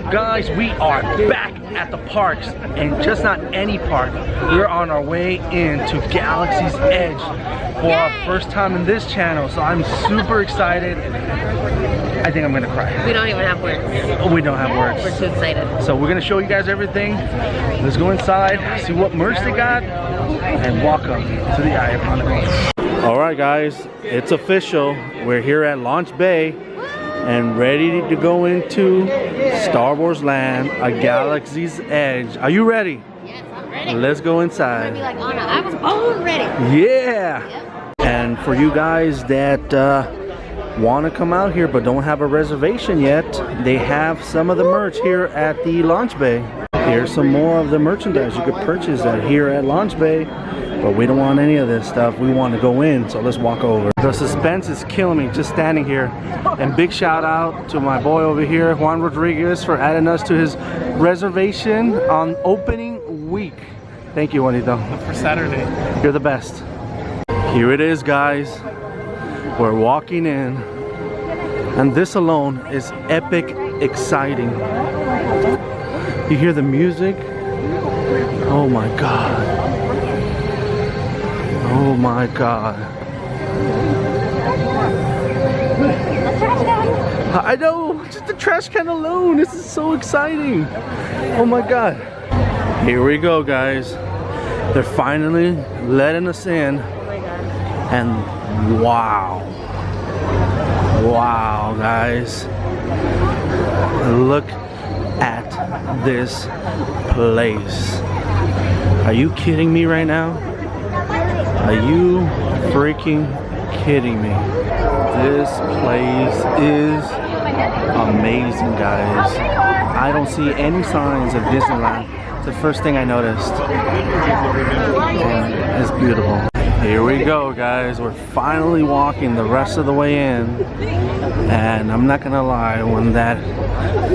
up, guys? We are back at the parks, and just not any park. We're on our way into Galaxy's Edge for our first time in this channel, so I'm super excited. I think I'm gonna cry. We don't even have words. We don't have words. We're too excited. So we're gonna show you guys everything. Let's go inside, see what merch they got, and welcome to the Eye Upon the Beach. All right, guys, it's official. We're here at Launch Bay and ready to go into Star Wars Land, a Galaxy's Edge. Are you ready? Yes, I'm ready. Let's go inside. I'm gonna be like Anna, I was born ready. Yeah. Yep. And for you guys that want to come out here but don't have a reservation yet, they have some of the merch here at the Launch Bay. Here's some more of the merchandise you could purchase here at Launch Bay. But we don't want any of this stuff. We want to go in, so let's walk over. The suspense is killing me just standing here. And big shout out to my boy over here, Juan Rodriguez, for adding us to his reservation on opening week. Thank you, Juanito. For Saturday. You're the best. Here it is, guys. We're walking in. And this alone is epic exciting. You hear the music? Oh my God. Oh my God. I know, just the trash can alone. This is so exciting. Oh my God. Here we go, guys. They're finally letting us in. And wow. Wow, guys. Look at this place. Are you kidding me right now? Are you freaking kidding me? This place is amazing, guys. I don't see any signs of Disneyland. It's the first thing I noticed. And it's beautiful. Here we go, guys. We're finally walking the rest of the way in. And I'm not gonna lie, when that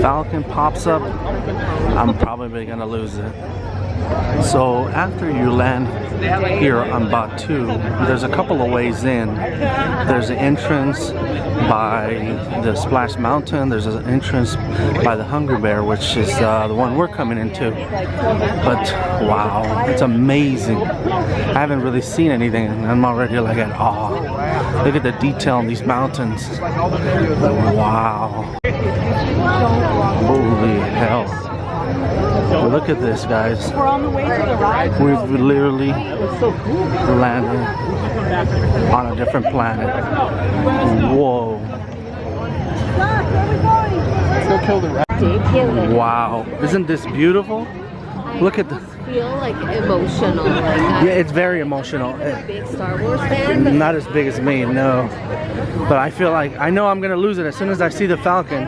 Falcon pops up, I'm probably gonna lose it. So after you land here on Batuu, there's a couple of ways in. There's an entrance by the Splash Mountain. There's an entrance by the Hungry Bear, which is the one we're coming into. But wow, it's amazing. I haven't really seen anything and I'm already like at awe. Look at the detail in these mountains. Wow. Holy hell. Look at this, guys. We're on the way to the ride. We've literally landed on a different planet. Whoa. Let's go kill the rat. Wow. Isn't this beautiful? Look at the... I feel like emotional. Like Yeah, it's very emotional. I'm a big Star Wars fan. Not as big as me, no. But I feel like, I know I'm going to lose it as soon as I see the Falcon.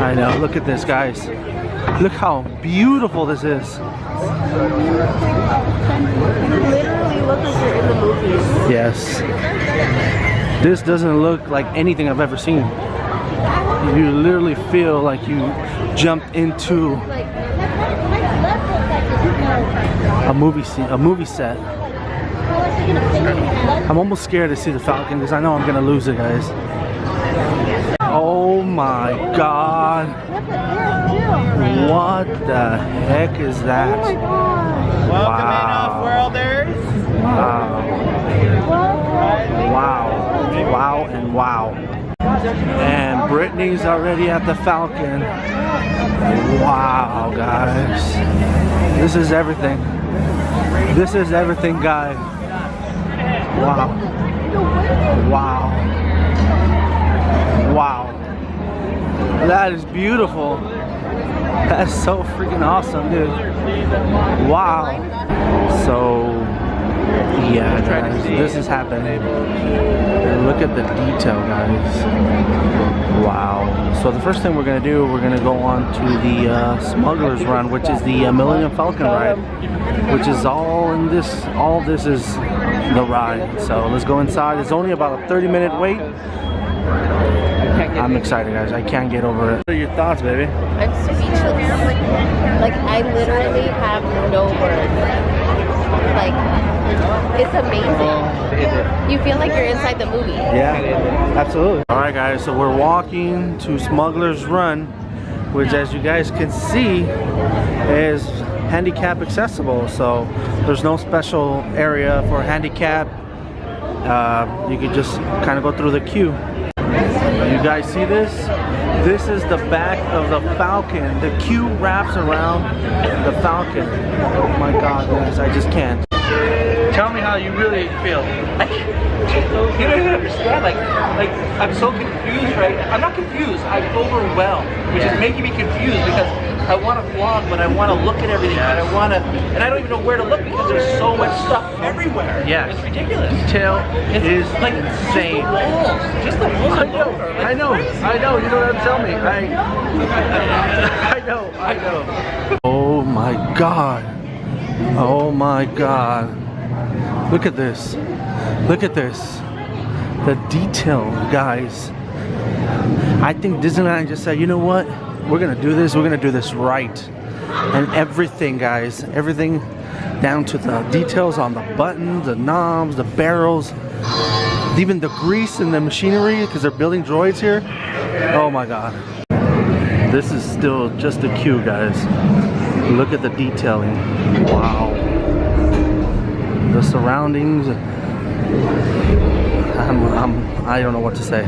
I know, look at this, guys. Look how beautiful this is. Literally look like you're in the movies. Yes. This doesn't look like anything I've ever seen. You literally feel like you jumped into a movie scene, a movie set. I'm almost scared to see the Falcon because I know I'm gonna lose it, guys. Oh my God. What the heck is that? Welcome in off-worlders. Wow. Wow. Wow and wow. And Brittany's already at the Falcon. Wow, guys. This is everything. This is everything, guys. Wow. Wow. Wow. That is beautiful. That's so freaking awesome, dude. Wow. So, yeah, guys, this is happening. And look at the detail, guys. Wow. So the first thing we're going to do, we're going to go on to the Smuggler's Run, which is the Millennium Falcon ride, which is all this is the ride. So let's go inside. It's only about a 30-minute wait. I'm excited, guys. I can't get over it. What are your thoughts, baby? I'm speechless. Like I literally have no words. Like It's amazing. You feel like you're inside the movie. Yeah, absolutely. All right, guys, so we're walking to Smuggler's Run, which, as you guys can see, is handicap accessible. So there's no special area for handicap. You can just kind of go through the queue. You guys see this? This is the back of the Falcon. The queue wraps around the Falcon. Oh my God, guys, I just can't. Tell me how you really feel. You don't even understand. Like I'm so confused right now. I'm not confused. I'm overwhelmed, which is making me confused because I want to vlog, but I want to look at everything, and I don't even know where to look because there's so much stuff everywhere. Yeah, it's ridiculous. Detail is like insane. Just the walls alone. I know. You know what I'm telling me. I know. Oh my God. Oh my God. Look at this. Look at this. The detail, guys. I think Disneyland just said, you know what? We're gonna do this. We're gonna do this right. And everything, guys. Everything down to the details on the buttons, the knobs, the barrels, even the grease and the machinery, because they're building droids here. Oh my God. This is still just a queue, guys. Look at the detailing. Wow. The surroundings. I don't know what to say.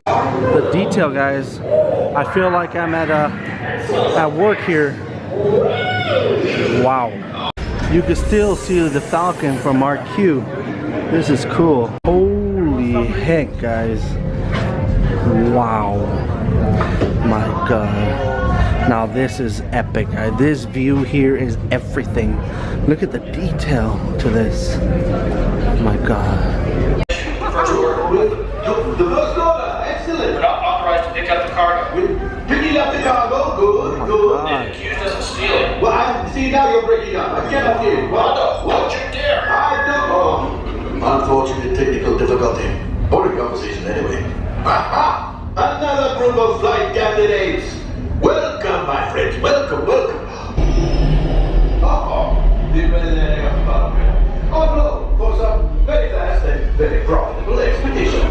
The detail, guys. I feel like I'm at work here. Wow. You can still see the Falcon from our queue. This is cool. Holy heck, guys. Wow. My God. Now this is epic. This view here is everything. Look at the detail to this. My God. The first order, excellent. We're not authorized to pick up the cargo. Picking up the cargo, good, good. The accused us of stealing. Well, I see now you're breaking up. I cannot hear you. What? Don't you dare! I don't. Unfortunate technical difficulty. Boring conversation anyway. Aha! Another group of flight candidates. Welcome, my friends. Welcome, welcome. Oh no, for some very fast and very profitable expedition.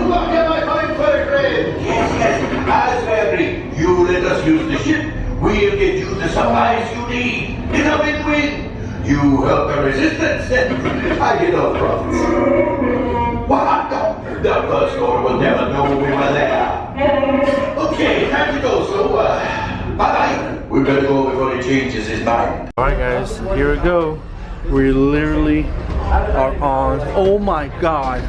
What can I find for a friend? Yes, as we agreed, you let us use the ship, we'll get you the supplies you need. It's a win-win. You help the resistance, and I get all profits. What? No, the first order will never know we were there. Okay, time to go, so, bye-bye. We better go before he changes his mind. Alright, guys, here we go. We literally are on. Oh my God.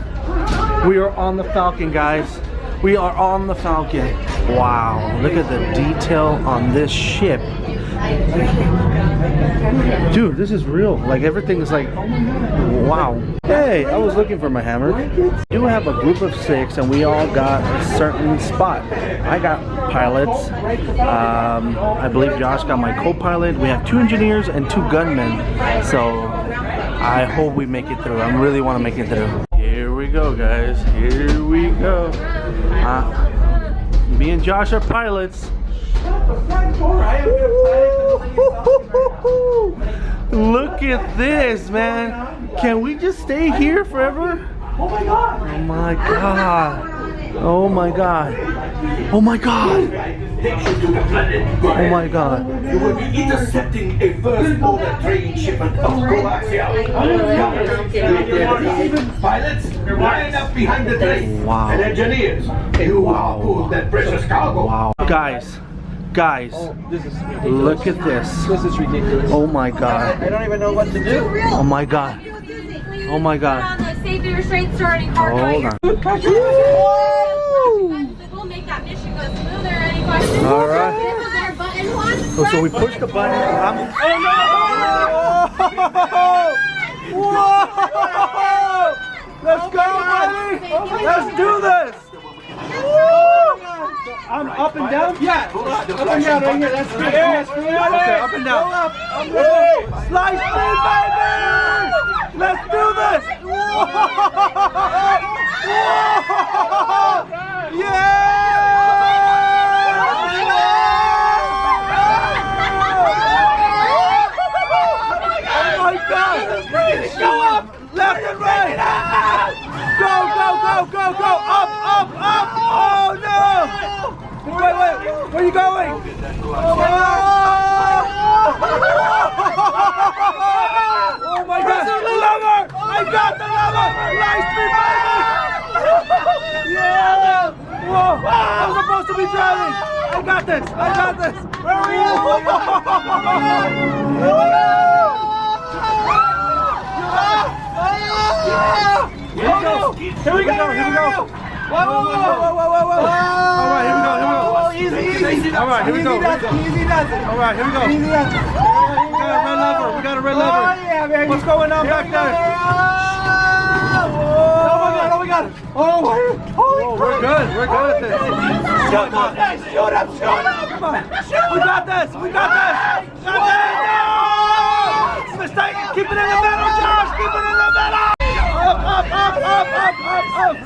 We are on the Falcon, guys. We are on the Falcon. Wow. Look at the detail on this ship. Dude, this is real. Like, everything is like, wow. Hey, I was looking for my hammer. We do have a group of 6 and we all got a certain spot. I got pilots. I believe Josh got my co-pilot. We have 2 engineers and 2 gunmen. So I hope we make it through. I really want to make it through. Here we go, guys. Here we go. Me and Josh are pilots. Look at this, man. Can we just stay here forever? Oh my God. Oh my God. Oh my God. Oh my God. Oh my God. You will be intercepting a first order train shipment of coaxial. Pilots, line up behind the train. Wow. And engineers, you harpoon that precious cargo. Wow. Guys, look at this. This is ridiculous. Oh my God. I don't even know what to do. Oh my God. Oh my God. Safety restraint starting hard. Hold on. We'll make that mission go smoother. Any questions? All right. This is our button one. Oh, so we push the button. Whoa! Let's go, buddy! Let's do this! I'm up and down? Yeah. Up and down right here. That's good. Okay, up and down. Slice me, baby! Let's do this! Yeah! Oh my God! Oh my God! The lever! I got the lever! Light speed, baby! Yeah! Whoa! I'm supposed to be driving! I got this! I got this! Where are you? Here we go! Here we go! Whoa! All right, here we go! Easy! All right, here we go! Easy does it. All right, here we go! Easy does it. We got a red lever! Oh yeah, baby. What's going on back there? Oh my God! Oh my! Holy We're good at this. Shoot up! Shoot up! Come on. We got this! We got this! No! Mistake! Keep it in the middle, Josh! Keep it in the middle! Up!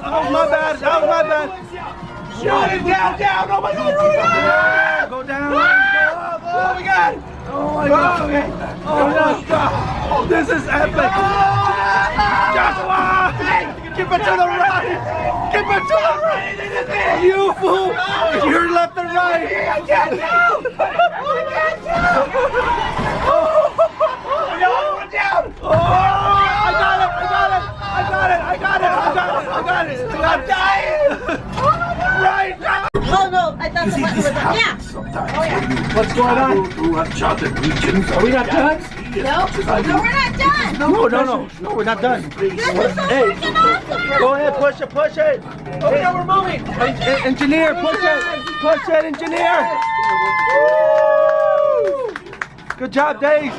That was my bad. Shoot it down! Oh my God! Go down. Oh my God! Oh my God. Oh my God. This is epic. Joshua! Keep it to the right! Keep it to the right! You fool! You're left and right! I can't do! No, we're down! Oh! I got it! I'm dying! Right! Oh no, I thought the button was on. Yeah. What's going on? To uncharted regions. Are we not done? No, we're not done. No, we're not done. This is so freaking awesome. Go ahead, push it. Oh no, we're moving. Engineer, push it, engineer. Woo! Good job, Dave.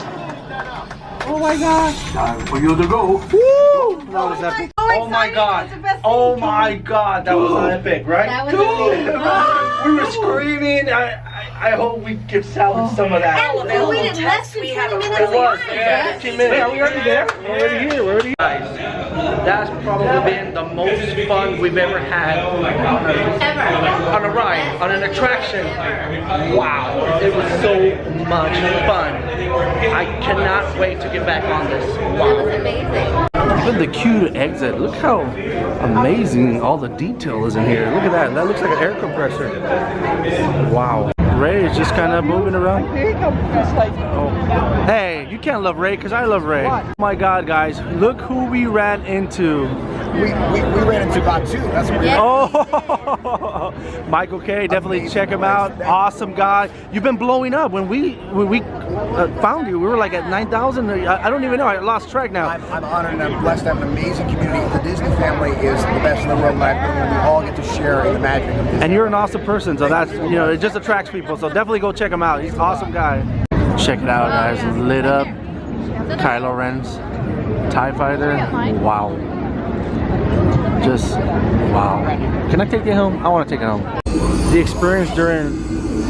Oh my God. Time for you to go. Woo! That was epic. Oh my God! Oh my God! That was epic, right? That was Dude, amazing. we were screaming. I hope we can salvage some of that. And we waited less than 20 minutes. It was, yeah, 15 minutes. Yeah, we already there. We're already here. Guys, that's probably been the most fun we've ever had on a ride, on an attraction. Wow, it was so much fun. I cannot wait to get back on this. That was amazing. Look at the queue to exit. Look how amazing all the detail is in here. Look at that. That looks like an air compressor. Wow. Ray is just kind of moving around. Oh. Hey, you can't love Ray because I love Ray. Oh my God, guys. Look who we ran into. We ran into Batuu. That's what we Oh, Michael K. Definitely check him out. Awesome guy. You've been blowing up. When we found you, we were like at 9,000. I don't even know. I lost track now. I'm honored and I'm blessed to have an amazing community. The Disney family is the best in the world, and we all get to share in the magic of Disney. And you're an awesome person, so that's, you know, it just attracts people. So definitely go check him out. He's an awesome guy. Check it out, guys. Lit up. Kylo Ren's TIE Fighter. Wow. Just wow. Can I take it home? I want to take it home. The experience during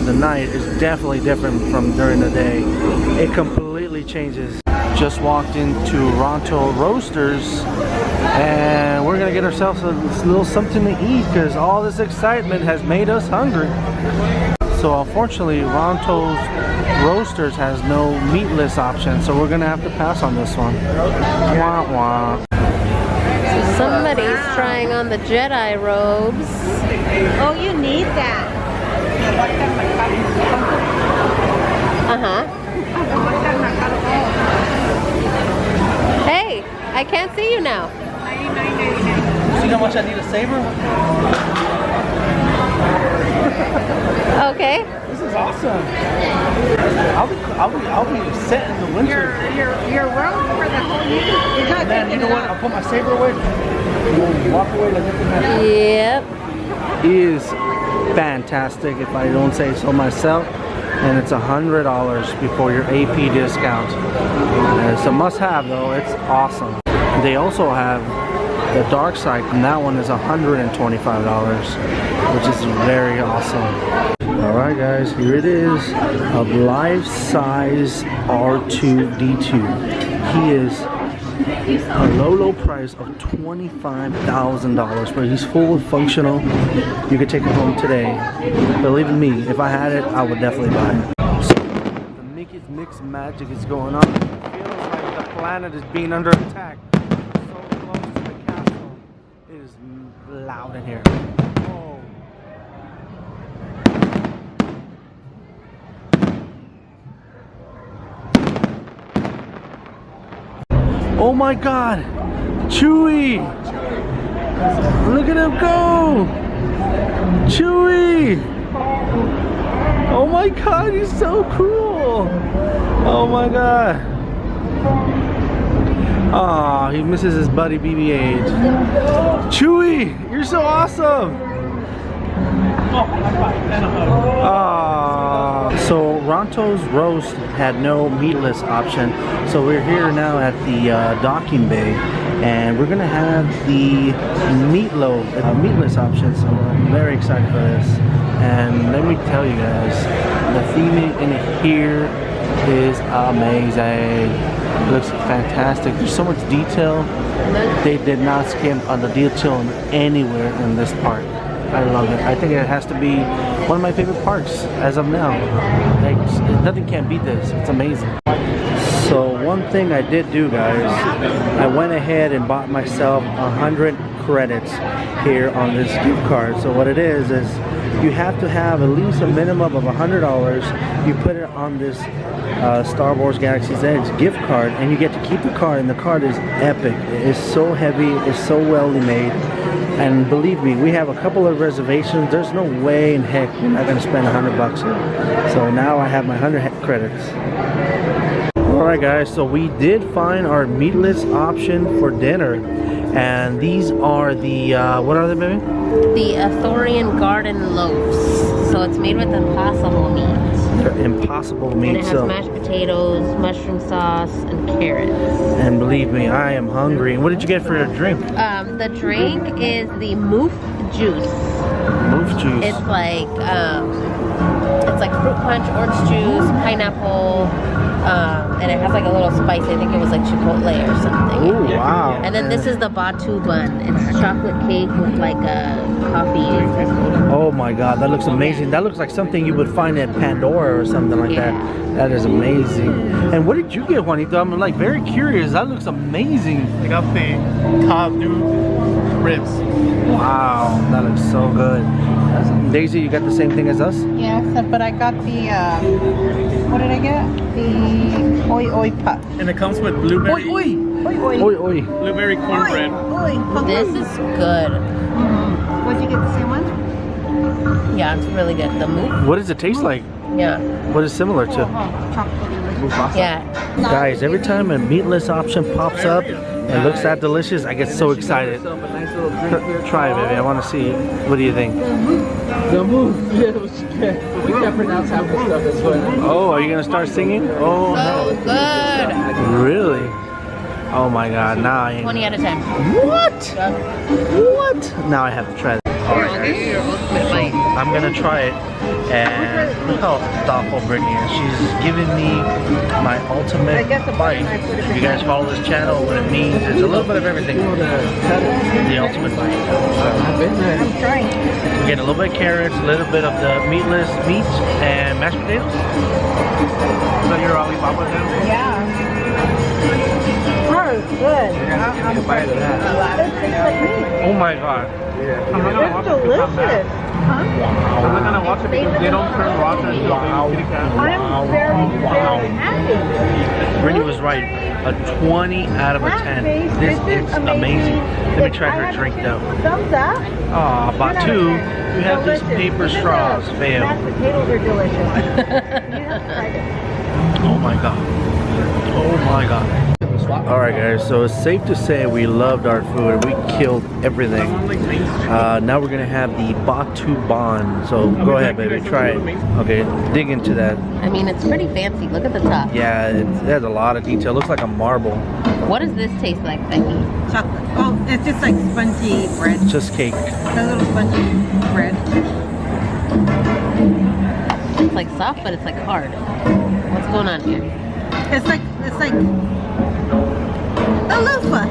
the night is definitely different from during the day. It completely changes. Just walked into Ronto Roasters and we're gonna get ourselves a little something to eat because all this excitement has made us hungry. So unfortunately Ronto's Roasters has no meatless option, so we're gonna have to pass on this one. Wah wah. Somebody's trying on the Jedi robes. Oh, you need that. Hey, I can't see you now. See how much I need a saber? Okay. This is awesome. I'll be set in the winter. Your robe for the whole year. You're not Man, you know what? I'll put my saber away. And walk away like nothing happened. Yep. It is fantastic if I don't say so myself. And it's $100 before your AP discount. It's a must-have though. It's awesome. They also have the dark side, and that one is $125, which is very awesome. Alright guys, here it is, a life-size R2-D2. He is a low price of $25,000, but he's fully functional. You could take it home today. Believe in me, if I had it, I would definitely buy it. So, the Mickey's Mix magic is going on. It feels like the planet is being under attack. So close to the castle. It is loud in here. Oh. Oh my God, Chewy! Look at him go! Chewy! Oh my God, he's so cool! Oh my God! Aw, he misses his buddy BB-8. Chewy, you're so awesome! So Ronto's Roast had no meatless option, so we're here now at the docking bay, and we're gonna have the meatless option. So I'm very excited for this. And let me tell you guys, the theming in here is amazing. It looks fantastic. There's so much detail. They did not skimp on the detail anywhere in this park. I love it. I think it has to be one of my favorite parks as of now. Like, nothing can beat this. It's amazing. So one thing I did do, guys, I went ahead and bought myself 100 credits here on this gift card. So what it is you have to have at least a minimum of $100. You put it on this Star Wars Galaxy's Edge gift card, and you get to keep the card, and the card is epic. It's so heavy, it's so well made, and believe me, we have a couple of reservations. There's no way in heck we're not gonna spend $100 here. So now I have my 100 credits. Alright guys, so we did find our meatless option for dinner, and these are the what are they, baby? The Arthurian Garden Loaves. So it's made with impossible meat. They're impossible meat. And it has mashed potatoes, mushroom sauce, and carrots. And believe me, I am hungry. And what did you get for your drink? The drink is the moof juice. Moof juice. It's like fruit punch, orange juice, pineapple, and it has like a little spice. I think it was like chipotle or something. Ooh, wow. And then this is the Batuu bun. It's chocolate cake with like a coffee. Oh my God, that looks amazing. That looks like something you would find at Pandora or something like that. That is amazing. And what did you get, Juanito? I'm like very curious. That looks amazing. I got the Batuu ribs. Wow, that looks so good. Daisy, you got the same thing as us? Yes, but I got the, what did I get? The oi puff. And it comes with blueberry. Oi. Oi. Blueberry cornbread. This is good. What did you get, the same one? Yeah, it's really good. The moof. What does it taste like? Yeah. What is similar to? Yeah. Guys, every time a meatless option pops up and looks that delicious, I get so excited. Try it, baby. I want to see. What do you think? The move. Yeah, we can't pronounce half the stuff as well. Oh, are you gonna start singing? Oh So good. no! Really? Oh my God! Now I 20 out of 10. What? What? Now I have to try it. Your ultimate bite. I'm gonna try it, and look how thoughtful Brittany is. She's giving me my ultimate bite. If you guys follow this channel, what it means is a little bit of everything. The ultimate bite. I'm trying. We get a little bit of carrots, a little bit of the meatless meat, and mashed potatoes. So your Alibaba now? Yeah. Oh, it's good. I'm bite of that. It tastes like meat. Oh my God. I'm not gonna watch It's it because I'm mad. delicious. Huh? I'm not gonna watch it because they don't turn rotten until they kitty cat. I'm very happy. Brittany was right. A 20 out of a 10. This is amazing. Let me try her drink though. Thumbs up. Aw, Batuu, you have these paper straws. Fail. Mashed potatoes are delicious. You have to try this. Oh my God. Oh my God. Alright guys, so it's safe to say we loved our food. We killed everything. Now we're gonna have the Batuu bun. So go ahead, baby, try it. Okay, dig into that. I mean, it's pretty fancy. Look at the top. Yeah, it has a lot of detail. It looks like a marble. What does this taste like, Becky? Chocolate. Oh, it's just like spongy bread. It's just cake. A little spongy bread. It's like soft, but it's like hard. What's going on here? It's like a loofah.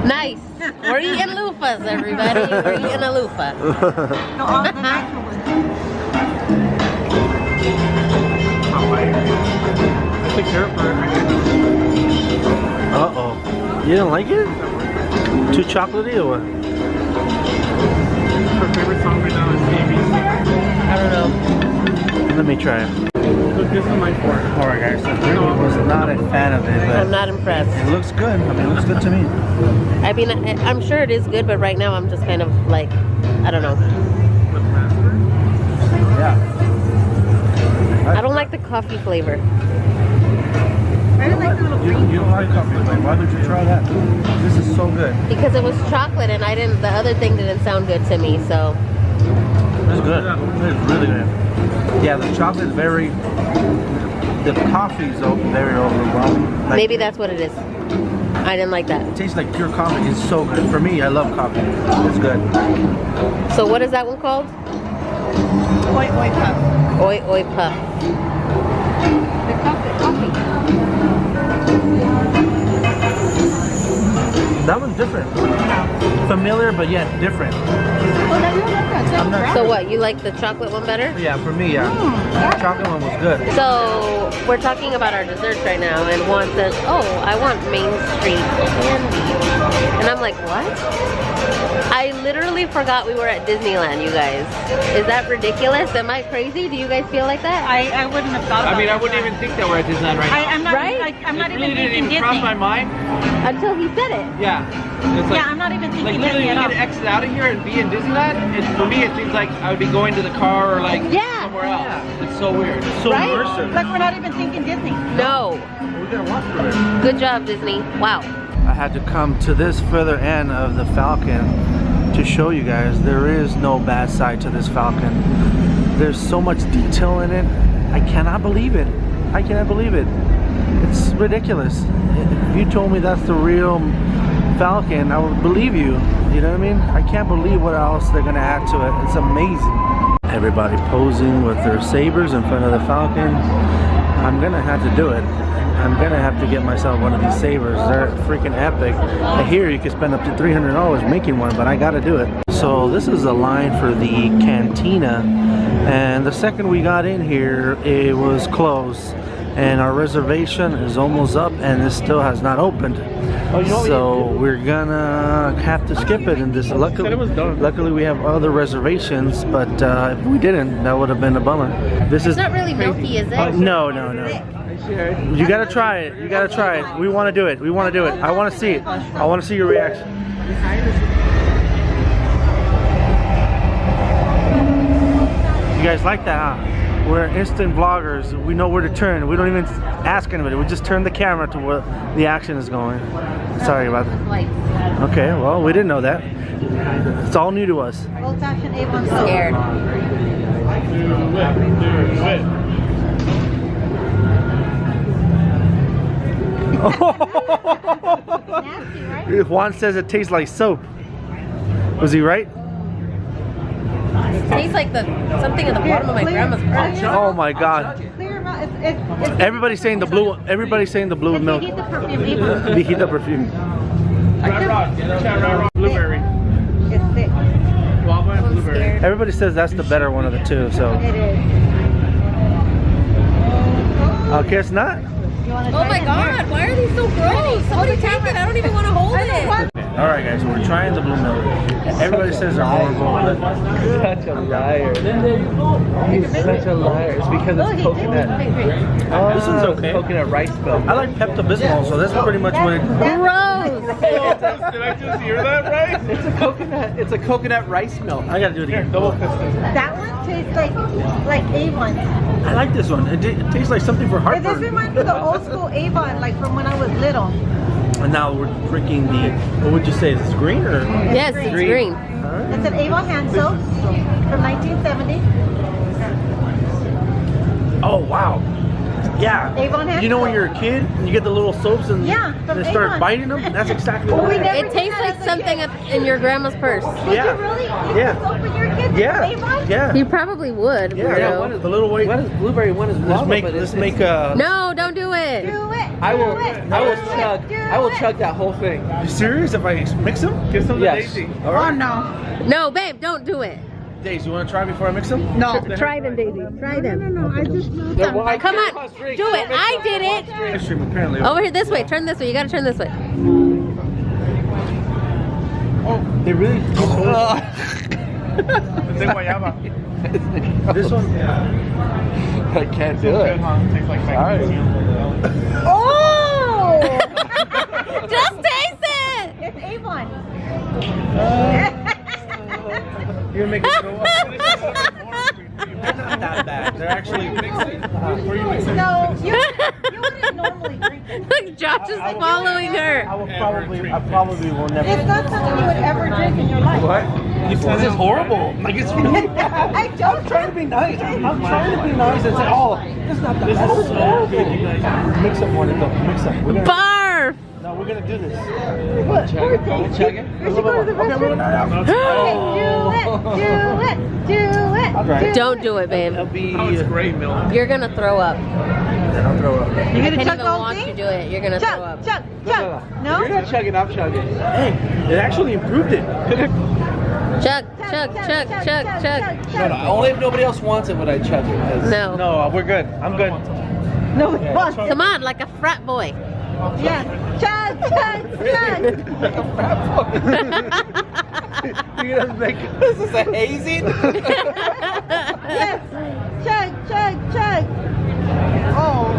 Nice. We're eating loofahs, everybody. We're eating a loofah. No, all the natural ones. I think carrot for it. Uh-oh. You didn't like it? Too chocolatey or what? Her favorite song right now is ABC. I don't know. Let me try it. This is my fourth. Alright guys, so Brittany was not a fan of it, I'm but not impressed. it looks good. I mean, it looks good to me. I mean, I'm sure it is good, but right now I'm just kind of like, I don't know. Yeah. I don't like the coffee flavor. I really like the little green. You don't like coffee, but why would you try that? This is so good. Because it was chocolate and the other thing didn't sound good to me, so. It's good. It's really good. Yeah, the chocolate is very, the coffee is very overwhelming. Like, Maybe that's what it is. I didn't like that. it tastes like pure coffee. It's so good. For me, I love coffee. It's good. So what is that one called? Oi oi puff. Oi Oi Puff. The coffee. That one's different. Familiar, but yet different. I'm not So what, you like the chocolate one better? Yeah, for me, yeah. The chocolate one was good. So we're talking about our desserts right now, and Juan says, oh, I want Main Street candy. And I'm like, what? I literally forgot we were at Disneyland, you guys. Is that ridiculous? Am I crazy? Do you guys feel like that? I wouldn't have thought about I mean, I it. wouldn't even think that we're at Disneyland right now. I'm not, Right? I'm not It even really didn't thinking even cross Disney. my mind. Until he said it. Yeah. It's like, Yeah, I'm not even like thinking literally, Disney you at get all. to exit out of here and be in Disneyland. For me, it seems like I would be going to the car or like Yeah. somewhere else. It's so weird. So Right? immersive. Like we're not even thinking Disney. No. We're gonna walk through it. Good job, Disney. Wow. I had to come to this further end of the Falcon to show you guys there is no bad side to this Falcon. There's so much detail in it. I cannot believe it. I cannot believe it. It's ridiculous. If you told me that's the real Falcon, I would believe you. You know what I mean? I can't believe what else they're gonna add to it. It's amazing. Everybody posing with their sabers in front of the Falcon. I'm gonna have to do it. I'm gonna have to get myself one of these sabers. They're freaking epic. I hear you can spend up to $300 making one, but I gotta do it. So this is a line for the cantina, and the second we got in here, it was closed, and our reservation is almost up, and it still has not opened. So we're gonna have to skip it. And this, luckily we have other reservations, but if we didn't, that would have been a bummer. This It's is not really milky, is it? no. You gotta try it. You gotta try it. We want to do it. We want to do it. I want to see it. I want to see your reaction. You guys like that, huh? We're instant vloggers. We know where to turn. We don't even ask anybody. We just turn the camera to where the action is going. Sorry about that. Okay, well, we didn't know that. It's all new to us. Old-fashioned Avon soap. Scared. Juan says it tastes like soap. Was he right? It tastes like something at the bottom of my grandma's purse. Oh my God! Clear amount. It's Everybody's saying the blue. Everybody's saying the blue milk. Heat the perfume, Avon. Viejita perfume. Blueberry. It's thick. Guava and I'm blueberry. scared. Everybody says that's the better one of the two. So It is. okay, it's not. You want to Oh my God, why are these so gross? Somebody take it. I don't even want to hold it. All right, guys, we're trying the blue milk. Everybody says they're horrible, but Such a liar. He's such a liar. It's because it's coconut. this one's okay. Coconut rice milk. I like Pepto-Bismol, so that's pretty much what it. Gross. Did I just hear that right? It's a coconut rice milk. I gotta do it again. Double fisted. That one tastes like Avon. I like this one. It tastes like something for This heartburn. reminds me of the old school Avon, like from when I was little. And now we're drinking the. What would you say? Is this green or? Yes, it's green. It's an Avon hand soap from 1970. Oh wow. Yeah. Avon hand You know when soap. you're a kid and you get the little soaps and Yeah, from they start Avon. biting them? That's exactly what we it is. never It tastes like something in your grandma's purse. Did Yeah. you really use Yeah. the soap with your kids? Yeah. Avon? Yeah. You probably would. Yeah. weirdo. The little white. One is blueberry, one is guava. Let's make a. No, don't do it. Do it. I will Do it. chug that whole thing. You serious? If I mix them? Give some to Yes. Daisy. All Oh right. no. No, babe, don't do it. Daisy, you want to try before I mix them? No. Try them, Daisy. Try them. No, I just Come on, do it. I did it. Ice cream, apparently. Over here, this way. Turn this way. You gotta turn this way. They really. It's in guayaba. This one. I can't do it. Tastes like magnesium. Oh! Just taste it. It's Avon. You're making it go up. They're not that bad. They're actually mixing. No, you wouldn't normally drink it. Look, Josh is following her. I probably will never. It's not something you would ever drink in your life. What? This is horrible. Like it's really bad. I don't. I'm trying to be nice. I'm trying to be nice and say, oh, this is not that bad. This is so good, you guys. Mix up one and go. Mix up. We're gonna, Barf. no, we're gonna do this. What? Chug it. We should go to the restroom. Okay, do it. Don't do it, babe. That'll be. Oh, it's great milk. You're gonna throw up. I'll throw up. You're I gonna can't chug even the whole watch you thing? do it. You're gonna throw up. Chug. No? You're not chugging, I'm chugging. Hey, it actually improved it. Chug. No, only if nobody else wants it would I chug it. 'cause- No. No, we're good. I'm good. No, it wants. Come on, like a frat boy. Yeah. Chug. You're gonna make this is a hazing? Yes. Chug. Oh.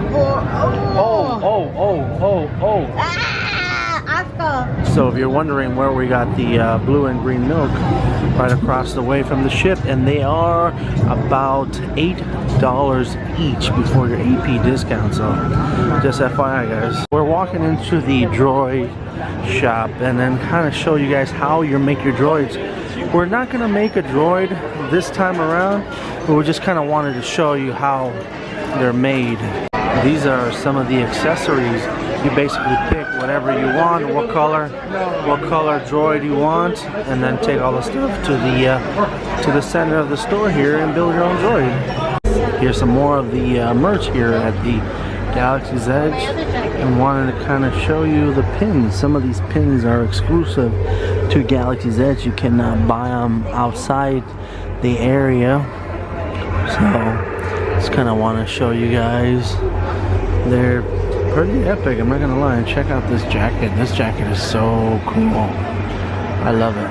Ah, Oscar. So if you're wondering where we got the blue and green milk, right across the way from the ship, and they are about $8 each before your AP discount. So just FYI, guys. We're walking into the droid shop and then kind of show you guys how you make your droids. We're not gonna make a droid this time around, but we just kind of wanted to show you how they're made. These are some of the accessories. You basically pick whatever you want, what color droid you want, and then take all the stuff to the center of the store here and build your own droid. Here's some more of the merch here at the Galaxy's Edge, and wanted to kind of show you the pins. Some of these pins are exclusive to Galaxy's Edge. You cannot buy them outside the area, so just kind of want to show you guys. They're pretty epic, I'm not gonna lie. Check out this jacket. This jacket is so cool. I love it.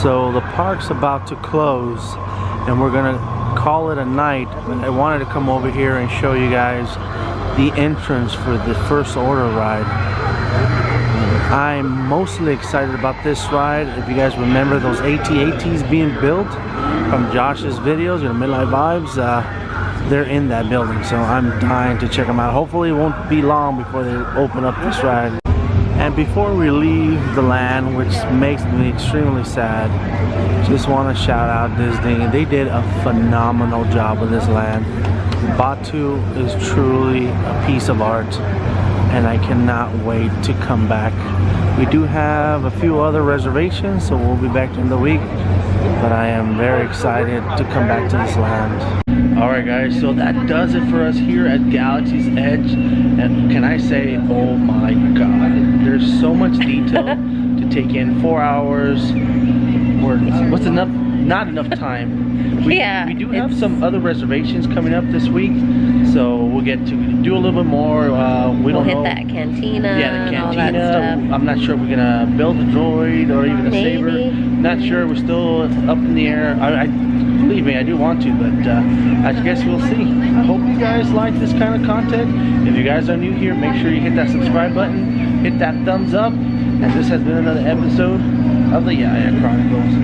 So the park's about to close and we're gonna call it a night. I wanted to come over here and show you guys the entrance for the First Order ride. I'm mostly excited about this ride. If you guys remember those AT-ATs being built from Josh's videos, Midnight Vibes, they're in that building, so I'm dying to check them out. Hopefully it won't be long before they open up this ride. And before we leave the land, which makes me extremely sad, just want to shout out Disney. They did a phenomenal job with this land. Batuu is truly a piece of art, and I cannot wait to come back. We do have a few other reservations, so we'll be back in the week, but I am very excited to come back to this land. Alright guys, so that does it for us here at Galaxy's Edge, and can I say, oh my god, there's so much detail to take in. 4 hours, what's enough? Not enough time. We do have some other reservations coming up this week, so we'll get to do a little bit more. We'll hit that cantina. Yeah, the cantina. And all that stuff. I'm not sure if we're gonna build a droid or even a saber. Not sure. We're still up in the air. I believe me, I do want to, but I guess we'll see. I hope you guys like this kind of content. If you guys are new here, make sure you hit that subscribe button, hit that thumbs up, and this has been another episode of the Yaya Chronicles.